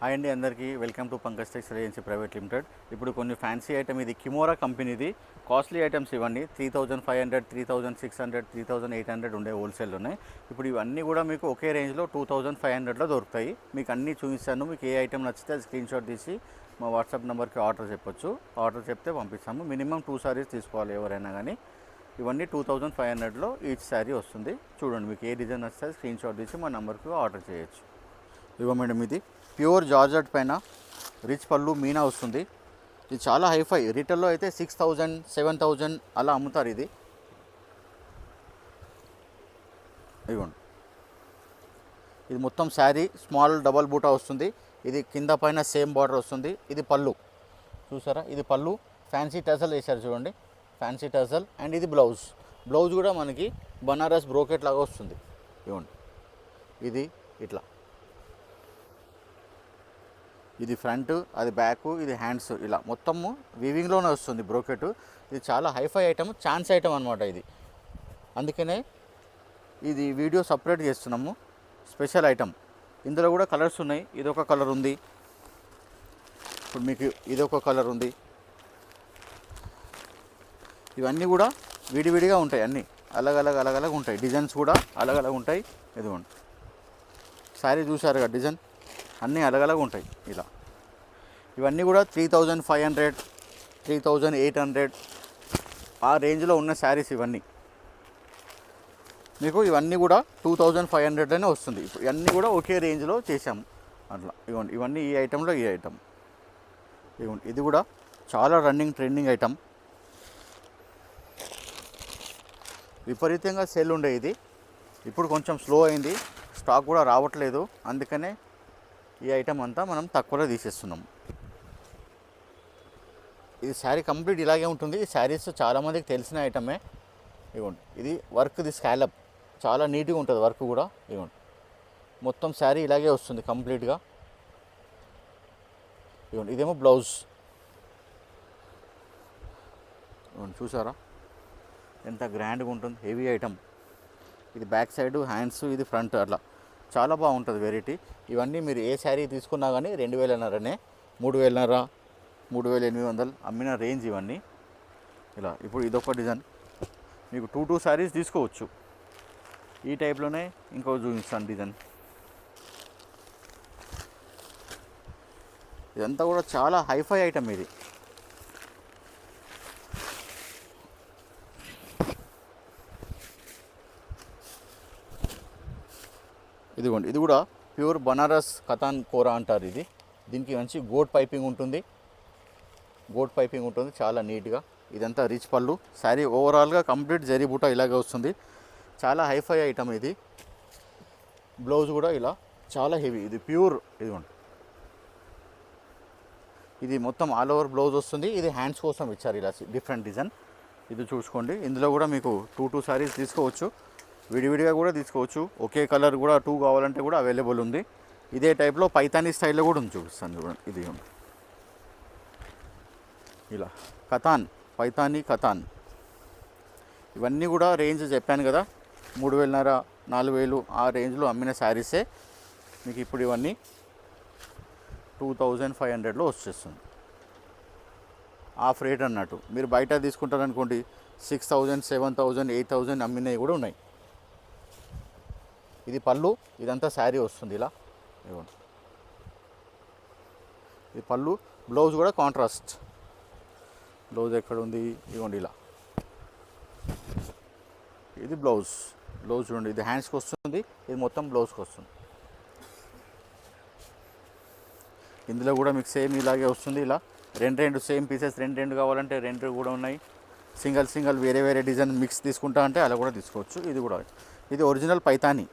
Hi అండి, అందరికీ welcome to Pankaj textile agency private limited. ఇప్పుడు కొన్ని ఫ్యాన్సీ ఐటమ్, ఇది కిమోరా కంపెనీది కాస్ట్లీ ఐటమ్స్ ఇవన్నీ 3500, 3600, 3800 ఉండే హోల్సేల్ ఉన్నాయి. ఇప్పుడు ఇవన్నీ కూడా మీకు ఒకే రేంజ్లో 2500లో దొరుకుతాయి. మీకు అన్నీ చూపిస్తాను. మీకు ఏ ఐటమ్ నచ్చితే అది స్క్రీన్ షాట్ తీసి మా వాట్సాప్ నెంబర్కి ఆర్డర్ చెప్పొచ్చు. ఆర్డర్ చెప్తే పంపిస్తాము. మినిమం 2 సారీస్ తీసుకోవాలి ఎవరైనా కానీ. ఇవన్నీ 2500లో ఈచ్ శారీ వస్తుంది. చూడండి, మీకు ఏ డిజైన్ వస్తే స్క్రీన్ షాట్ తీసి మా నెంబర్కి ఆర్డర్ చేయొచ్చు. ఇవ్వ మేడం, ఇది ప్యూర్ జార్జెట్ పైన రిచ్ పళ్ళు మీనా వస్తుంది. ఇది చాలా హైఫై. రిటైల్లో అయితే 6000, 7000 అలా అమ్ముతారు. ఇది ఇవ్వండి, ఇది మొత్తం శారీ స్మాల్ డబల్ బూటా వస్తుంది. ఇది కింద పైన సేమ్ బార్డర్ వస్తుంది. ఇది పళ్ళు చూసారా, ఇది పళ్ళు. ఫ్యాన్సీ టజల్ వేశారు చూడండి, ఫ్యాన్సీ టజల్. అండ్ ఇది బ్లౌజ్. బ్లౌజ్ కూడా మనకి బనారస్ బ్రోకెట్ లాగా వస్తుంది. ఇవ్వండి, ఇది ఇట్లా, ఇది ఫ్రంట్, అది బ్యాక్, ఇది హ్యాండ్స్, ఇలా మొత్తము వీవింగ్లోనే వస్తుంది బ్రోకెట్. ఇది చాలా హైఫై ఐటమ్, ఛాన్స్ ఐటమ్ అనమాట ఇది. అందుకనే ఇది వీడియో సపరేట్ చేస్తున్నాము, స్పెషల్ ఐటమ్. ఇందులో కూడా కలర్స్ ఉన్నాయి. ఇదొక కలర్ ఉంది, ఇప్పుడు మీకు ఇదొక కలర్ ఉంది. ఇవన్నీ కూడా విడివిడిగా ఉంటాయి, అన్నీ అలగలగా ఉంటాయి. డిజైన్స్ కూడా అలగలగా ఉంటాయి. ఇదిగోండి, శారీ చూసారు కదా, డిజైన్ అన్నీ అలగలగా ఉంటాయి ఇలా. ఇవన్నీ కూడా 3500, 3800 ఆ రేంజ్లో ఉన్న శారీస్ ఇవన్నీ. మీకు ఇవన్నీ కూడా 2500లోనే వస్తుంది. ఇవన్నీ కూడా ఒకే రేంజ్లో చేసాము అట్లా. ఇవ్వండి, ఇవన్నీ ఈ ఐటెంలో ఈ ఐటమ్. ఇవ్వండి, ఇది కూడా చాలా రన్నింగ్ ట్రెండింగ్ ఐటమ్. విపరీతంగా సేల్ ఉండే ఇది. ఇప్పుడు కొంచెం స్లో అయింది, స్టాక్ కూడా రావట్లేదు. అందుకనే ఈ ఐటమ్ అంతా మనం తక్కువలో తీసేస్తున్నాం. ఇది శారీ కంప్లీట్ ఇలాగే ఉంటుంది. ఈ శారీస్ చాలామందికి తెలిసిన ఐటమే. ఇవ్వండి, ఇది వర్క్, ఇది స్కాలప్, చాలా నీట్గా ఉంటుంది వర్క్ కూడా. ఇవ్వండి, మొత్తం శారీ ఇలాగే వస్తుంది కంప్లీట్గా. ఇవ్వండి, ఇదేమో బ్లౌజ్. ఇవ్వండి, చూసారా ఎంత గ్రాండ్గా ఉంటుంది, హెవీ ఐటమ్. ఇది బ్యాక్ సైడ్, హ్యాండ్స్, ఇది ఫ్రంట్, అట్లా చాలా బాగుంటుంది వెరైటీ. ఇవన్నీ మీరు ఏ శారీ తీసుకున్నా కానీ 2500నే, 3500, 3800 అమ్మిన రేంజ్ ఇవన్నీ ఇలా. ఇప్పుడు ఇదొక డిజైన్, మీకు 2 శారీస్ తీసుకోవచ్చు. ఈ టైప్లోనే ఇంకో చూపిస్తాను డిజైన్. ఇదంతా కూడా చాలా హైఫై ఐటమ్ ఇది. ఇదిగోండి, ఇది కూడా ప్యూర్ బనారస్ కతాన్ కోరా అంటారు ఇది. దీనికి మంచి గోట్ పైపింగ్ ఉంటుంది, చాలా నీట్గా. ఇదంతా రిచ్ పళ్ళు. శారీ ఓవరాల్గా కంప్లీట్ జరీ బూటా ఇలాగే వస్తుంది. చాలా హైఫై ఐటమ్ ఇది. బ్లౌజ్ కూడా ఇలా చాలా హెవీ, ఇది ప్యూర్. ఇదిగోండి, ఇది మొత్తం ఆల్ ఓవర్ బ్లౌజ్ వస్తుంది. ఇది హ్యాండ్స్ కోసం ఇచ్చారు ఇలా డిఫరెంట్ డిజైన్. ఇది చూసుకోండి, ఇందులో కూడా మీకు 2 శారీస్ తీసుకోవచ్చు, విడివిడిగా కూడా తీసుకోవచ్చు. ఒకే కలర్ కూడా 2 కావాలంటే కూడా అవైలబుల్ ఉంది. ఇదే టైప్లో పైతానీ స్టైల్లో కూడా ఉంది, చూపిస్తాను చూడండి. ఇది ఇలా కతాన్, పైతానీ కతాన్. ఇవన్నీ కూడా రేంజ్ చెప్పాను కదా, 3500, 4000 ఆ రేంజ్లో అమ్మిన శారీసే. మీకు ఇప్పుడు ఇవన్నీ 2500లో వచ్చేస్తుంది. హాఫ్ రేట్ అన్నట్టు. మీరు బయట తీసుకుంటారనుకోండి 6000, 7000, 8000 అమ్మినవి కూడా ఉన్నాయి. ఇది పళ్ళు, ఇదంతా శారీ వస్తుంది ఇలా. ఇవ్వండి, ఇది పళ్ళు. బ్లౌజ్ కూడా కాంట్రాస్ట్. బ్లౌజ్ ఎక్కడ ఉంది, ఇవ్వండి ఇలా. ఇది బ్లౌజ్. చూడండి, ఇది హ్యాండ్స్కి వస్తుంది, ఇది మొత్తం బ్లౌజ్కి వస్తుంది. ఇందులో కూడా మీకు సేమ్ ఇలాగే వస్తుంది ఇలా. రెండు సేమ్ పీసెస్, రెండు కావాలంటే 2 కూడా ఉన్నాయి. సింగిల్ వేరే డిజైన్ మిక్స్ తీసుకుంటా అంటే అలా కూడా తీసుకోవచ్చు. ఇది కూడా, ఇది ఒరిజినల్ పైతానీ.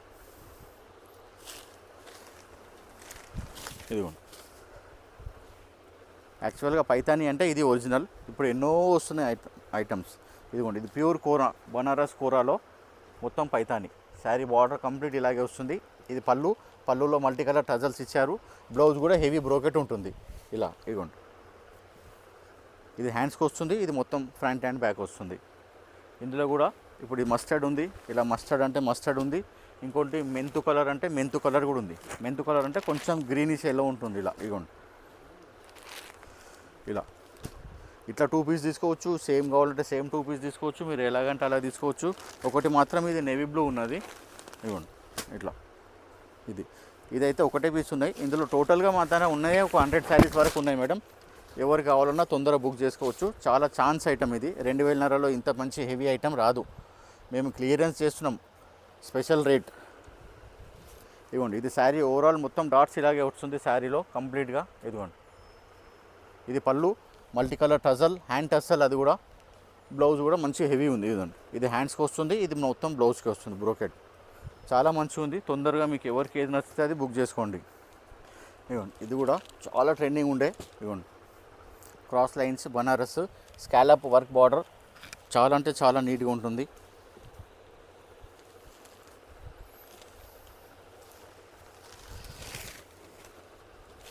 ఇదిగోండి, యాక్చువల్గా పైతానీ అంటే ఇది ఒరిజినల్. ఇప్పుడు ఎన్నో వస్తున్నాయి ఐటమ్స్. ఇదిగోండి, ఇది ప్యూర్ కోరా, బనారస్ కోరాలో మొత్తం పైతానీ. శారీ బార్డర్ కంప్లీట్ ఇలాగే వస్తుంది. ఇది పళ్ళులో మల్టీ కలర్ టజల్స్ ఇచ్చారు. బ్లౌజ్ కూడా హెవీ బ్రోకెట్ ఉంటుంది ఇలా. ఇదిగోండి, ఇది హ్యాండ్స్కి వస్తుంది, ఇది మొత్తం ఫ్రంట్ అండ్ బ్యాక్ వస్తుంది. ఇందులో కూడా ఇప్పుడు ఈ మస్టర్డ్ ఉంది, ఇలా మస్టర్డ్ అంటే మస్టర్డ్ ఉంది. ఇంకోటి మెంతు కలర్ అంటే మెంతు కలర్ కూడా ఉంది. మెంతు కలర్ అంటే కొంచెం గ్రీనిష్ ఎల్లో ఉంటుంది. ఇలా ఇగోండి, ఇలా ఇట్లా 2 పీస్ తీసుకోవచ్చు. సేమ్ కావాలంటే సేమ్ 2 పీస్ తీసుకోవచ్చు. మీరు ఎలాగంటే అలా తీసుకోవచ్చు. ఒకటి మాత్రం ఇది నేవీ బ్లూ ఉన్నది. ఇవ్వండి ఇట్లా, ఇదైతే ఒకటే పీస్ ఉన్నాయి. ఇందులో టోటల్గా మా దగ్గర ఉన్నాయి ఒక 100 శారీస్ వరకు ఉన్నాయి మేడం. ఎవరు కావాలన్నా తొందరగా బుక్ చేసుకోవచ్చు. చాలా ఛాన్స్ ఐటమ్ ఇది. 2000 ఇంత మంచి హెవీ ఐటమ్ రాదు. మేము క్లియరెన్స్ చేస్తున్నాం, స్పెషల్ రేట్. ఇదిగోండి, ఇది శారీ ఓవరాల్ మొత్తం డాట్స్ ఇలాగే వస్తుంది శారీలో కంప్లీట్గా. ఇదిగోండి, ఇది పళ్ళు, మల్టీ కలర్ టజల్, హ్యాండ్ టజల్, అది కూడా బ్లౌజ్ కూడా మంచి హెవీ ఉంది. ఇదండి, ఇది హ్యాండ్స్కి వస్తుంది, ఇది మొత్తం బ్లౌజ్కి వస్తుంది బ్రోకెట్. చాలా మంచిగా ఉంది. తొందరగా మీకు ఎవరికి ఏది నచ్చితే అది బుక్ చేసుకోండి. ఇవ్వండి, ఇది కూడా చాలా ట్రెండింగ్ ఉండే. ఇవ్వండి, cross lines, Banaras, scallop work border, చాలా అంటే చాలా నీట్గా ఉంటుంది.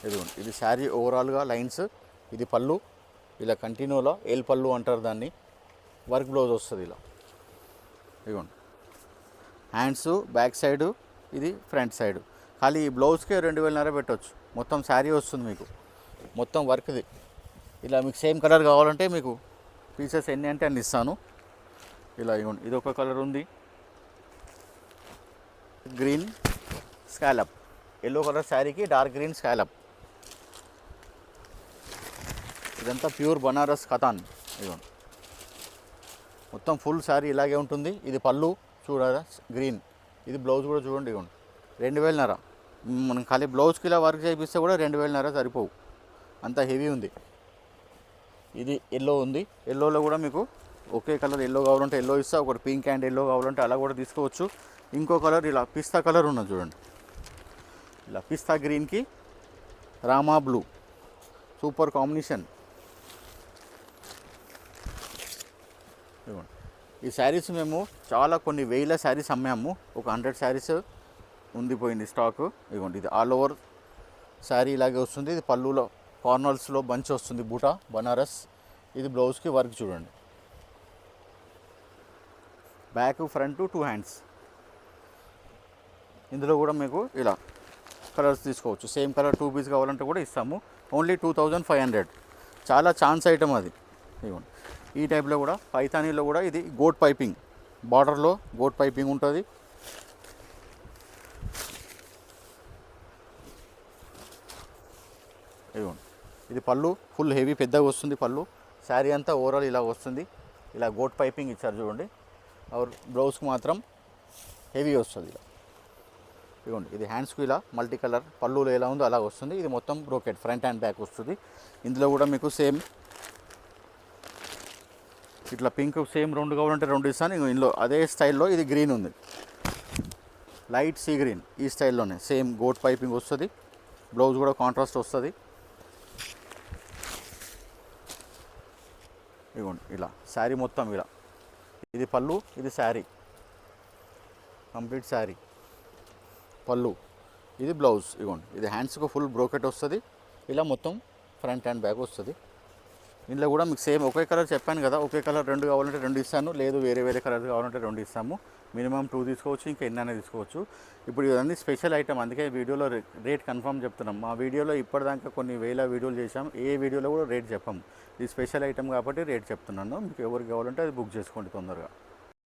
ఇదిగోండి, ఇది శారీ ఓవరాల్గా లైన్స్. ఇది పళ్ళు, ఇలా కంటిన్యూలో ఎల్ పళ్ళు అంటారు దాన్ని. వర్క్ బ్లౌజ్ వస్తుంది ఇలా. ఇదిగోండి, హ్యాండ్స్ బ్యాక్ సైడు, ఇది ఫ్రంట్ సైడు. ఖాళీ ఈ బ్లౌజ్కే 2000 పెట్టవచ్చు. మొత్తం శారీ వస్తుంది మీకు, మొత్తం వర్క్ది. ఇలా మీకు సేమ్ కలర్ కావాలంటే మీకు పీసెస్ ఎన్ని అంటే అన్ని ఇస్తాను. ఇలా ఇవ్వండి, ఇది ఒక కలర్ ఉంది, గ్రీన్ స్కాలప్, ఎల్లో కలర్ శారీకి డార్క్ గ్రీన్ స్కాలప్. ఇదంతా ప్యూర్ బనారస్ కథాన్. ఇదిగోండి, మొత్తం ఫుల్ శారీ ఇలాగే ఉంటుంది. ఇది పళ్ళు చూడారా గ్రీన్, ఇది బ్లౌజ్ కూడా చూడండి. ఇవ్వండి, 2000. మనం ఖాళీ బ్లౌజ్కి ఇలా వర్క్ చేయిస్తే కూడా 2000 సరిపోవు, అంత హెవీ ఉంది. ఇది ఎల్లో ఉంది. ఎల్లోలో కూడా మీకు ఒకే కలర్ ఎల్లో కావాలంటే ఎల్లో ఇస్తా, ఒకటి పింక్ అండ్ ఎల్లో కావాలంటే అలా కూడా తీసుకోవచ్చు. ఇంకో కలర్ ఇలా పిస్తా కలర్ ఉన్నది చూడండి, ఇలా పిస్తా గ్రీన్కి రామా బ్లూ, సూపర్ కాంబినేషన్. ఈ శారీస్ మేము చాలా కొన్ని వేల శారీస్ అమ్మాము. ఒక 100 శారీస్ ఉండిపోయింది స్టాక్. ఇదిగోండి, ఇది ఆల్ ఓవర్ శారీ ఇలాగే వస్తుంది. ఇది పళ్ళులో కార్నర్స్లో బంచ్ వస్తుంది, బూటా బనారస్. ఇది బ్లౌజ్కి వర్క్ చూడండి, బ్యాక్ ఫ్రంట్ 2 హ్యాండ్స్. ఇందులో కూడా మీకు ఇలా కలర్స్ తీసుకోవచ్చు. సేమ్ కలర్ 2 పీస్ కావాలంటే కూడా ఇస్తాము. ఓన్లీ 2500. చాలా ఛాన్స్ ఐటమ్ అది. ఇవ్వండి, ఈ టైప్లో కూడా పైతానీలో కూడా ఇది గోట్ పైపింగ్, బార్డర్లో గోట్ పైపింగ్ ఉంటుంది. ఇవ్వండి, ఇది పళ్ళు ఫుల్ హెవీ పెద్దగా వస్తుంది. పళ్ళు శారీ అంతా ఓవరాల్ ఇలా వస్తుంది. ఇలా గోట్ పైపింగ్ ఇచ్చారు చూడండి. और బ్లౌజ్కి మాత్రం హెవీ వస్తుంది ఇలా. ఇదిగోండి, ఇది హ్యాండ్స్కి ఇలా మల్టీ కలర్ పళ్ళులో ఎలా ఉందో అలా వస్తుంది. ఇది మొత్తం బ్రోకెట్ ఫ్రంట్ అండ్ బ్యాక్ వస్తుంది. ఇందులో కూడా మీకు సేమ్ ఇట్లా పింక్ సేమ్ 2 కావాలంటే 2 ఇస్తాను. ఇందులో అదే స్టైల్లో ఇది గ్రీన్ ఉంది, లైట్ సీ గ్రీన్. ఈ స్టైల్లోనే సేమ్ గోట్ పైపింగ్ వస్తుంది. బ్లౌజ్ కూడా కాంట్రాస్ట్ వస్తుంది. ఇదిగోండి, ఇలా శారీ మొత్తం ఇలా. ఇది పళ్ళు, ఇది శారీ కంప్లీట్ శారీ పళ్ళు, ఇది బ్లౌజ్. ఇదిగోండి, ఇది హ్యాండ్స్కి ఫుల్ బ్రోకెట్ వస్తుంది. ఇలా మొత్తం ఫ్రంట్ అండ్ బ్యాక్ వస్తుంది. ఇందులో కూడా మీకు సేమ్ ఒకే కలర్ చెప్పాను కదా, ఒకే కలర్ 2 కావాలంటే 2 ఇస్తాను, లేదు వేరే వేరే కలర్ కావాలంటే 2 ఇస్తాము. మినిమం 2 తీసుకోవచ్చు, ఇంకా ఎన్నైనా తీసుకోవచ్చు. ఇప్పుడు ఇవన్నీ స్పెషల్ ఐటమ్, అందుకే వీడియోలో రేట్ కన్ఫర్మ్ చెప్తున్నాం. మా వీడియోలో ఇప్పటిదాకా కొన్ని వేల వీడియోలు చేసాం, ఏ వీడియోలో కూడా రేట్ చెప్పాము. ఇది స్పెషల్ ఐటమ్ కాబట్టి రేట్ చెప్తున్నాను. మీకు ఎవరికి కావాలంటే అది బుక్ చేసుకోండి తొందరగా.